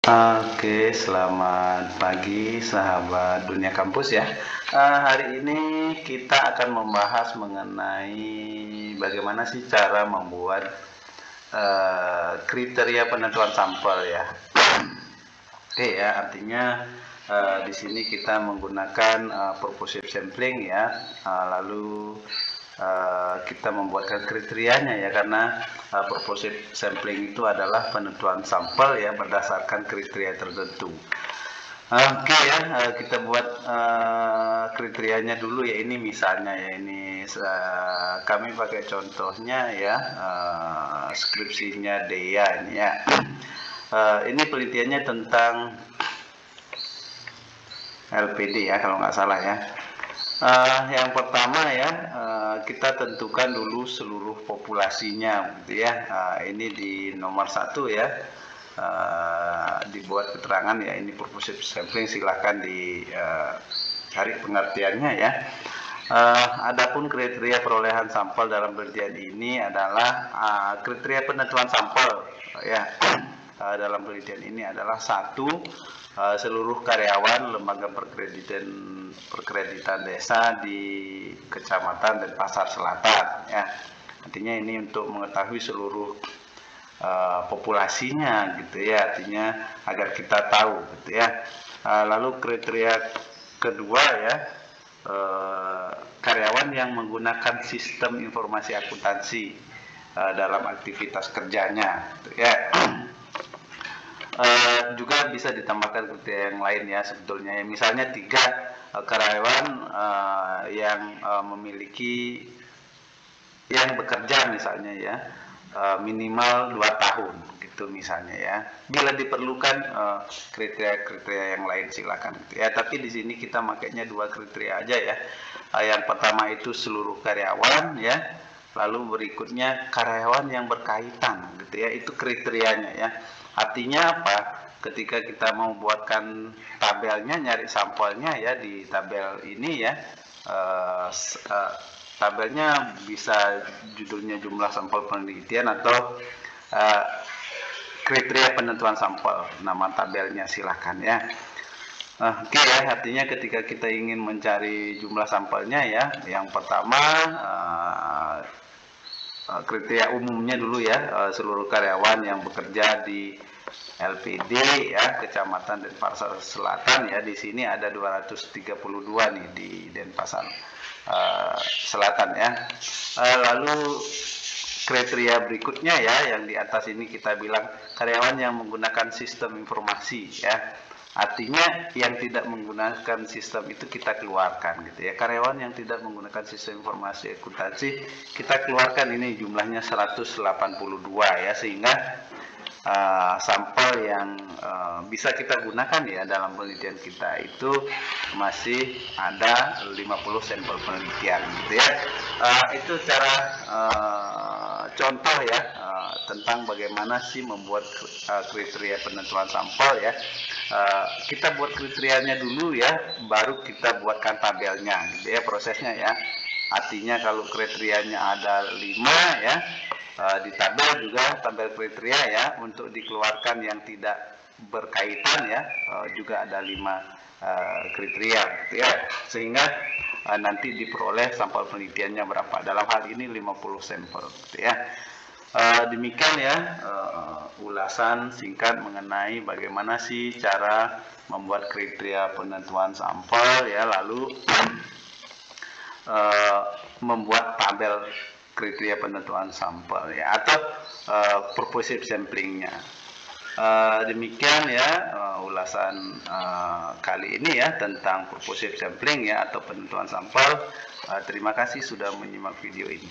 Oke, selamat pagi sahabat dunia kampus ya. Hari ini kita akan membahas mengenai bagaimana sih cara membuat kriteria penentuan sampel ya. Oke ya, artinya di sini kita menggunakan purposive sampling ya, lalu kita membuatkan kriterianya ya, karena purposive sampling itu adalah penentuan sampel ya berdasarkan kriteria tertentu. Oke ya, kita buat kriterianya dulu ya. Ini misalnya ya, ini kami pakai contohnya ya, skripsinya Dea ini ya. Ini penelitiannya tentang LPD ya kalau nggak salah ya. Yang pertama ya, kita tentukan dulu seluruh populasinya gitu ya. Ini di nomor 1 ya, dibuat keterangan ya, ini purposive sampling, silahkan dicari pengertiannya ya. Adapun kriteria perolehan sampel dalam penelitian ini adalah kriteria penentuan sampel ya. Dalam penelitian ini adalah 1, seluruh karyawan lembaga perkreditan desa di kecamatan Denpasar Selatan ya. Artinya ini untuk mengetahui seluruh populasinya gitu ya, artinya agar kita tahu gitu ya. Lalu kriteria kedua ya, karyawan yang menggunakan sistem informasi akuntansi dalam aktivitas kerjanya gitu ya. Juga bisa ditambahkan kriteria yang lain ya sebetulnya ya. Misalnya 3 karyawan yang memiliki, yang bekerja misalnya ya, minimal 2 tahun gitu misalnya ya. Bila diperlukan kriteria-kriteria yang lain silakan gitu ya. Tapi di sini kita makainya 2 kriteria aja ya. Yang pertama itu seluruh karyawan ya. Lalu berikutnya karyawan yang berkaitan gitu ya. Itu kriterianya ya. Artinya apa? Ketika kita mau buatkan tabelnya, nyari sampelnya ya di tabel ini ya, tabelnya bisa judulnya jumlah sampel penelitian atau kriteria penentuan sampel, nama tabelnya silahkan ya. Oke ya, artinya ketika kita ingin mencari jumlah sampelnya ya, yang pertama kriteria umumnya dulu ya, seluruh karyawan yang bekerja di LPD ya, Kecamatan Denpasar Selatan ya. Di sini ada 232 nih di Denpasar Selatan ya. Lalu kriteria berikutnya ya, yang di atas ini kita bilang karyawan yang menggunakan sistem informasi ya. Artinya yang tidak menggunakan sistem itu kita keluarkan gitu ya. Karyawan yang tidak menggunakan sistem informasi akuntansi kita keluarkan, ini jumlahnya 182 ya, sehingga sampel yang bisa kita gunakan ya dalam penelitian kita itu masih ada 50 sampel penelitian gitu ya. Itu cara contoh ya tentang bagaimana sih membuat kriteria penentuan sampel ya. Kita buat kriterianya dulu ya, baru kita buatkan tabelnya gitu ya prosesnya ya. Artinya kalau kriterianya ada 5 ya, di tabel juga tabel kriteria ya, untuk dikeluarkan yang tidak berkaitan ya, juga ada 5 kriteria gitu ya, sehingga nanti diperoleh sampel penelitiannya berapa. Dalam hal ini 50 sampel gitu ya. Demikian ya ulasan singkat mengenai bagaimana sih cara membuat kriteria penentuan sampel ya, lalu membuat tabel kriteria penentuan sampel ya, atau purposive samplingnya. Demikian ya ulasan kali ini ya tentang purposive sampling ya, atau penentuan sampel. Terima kasih sudah menyimak video ini.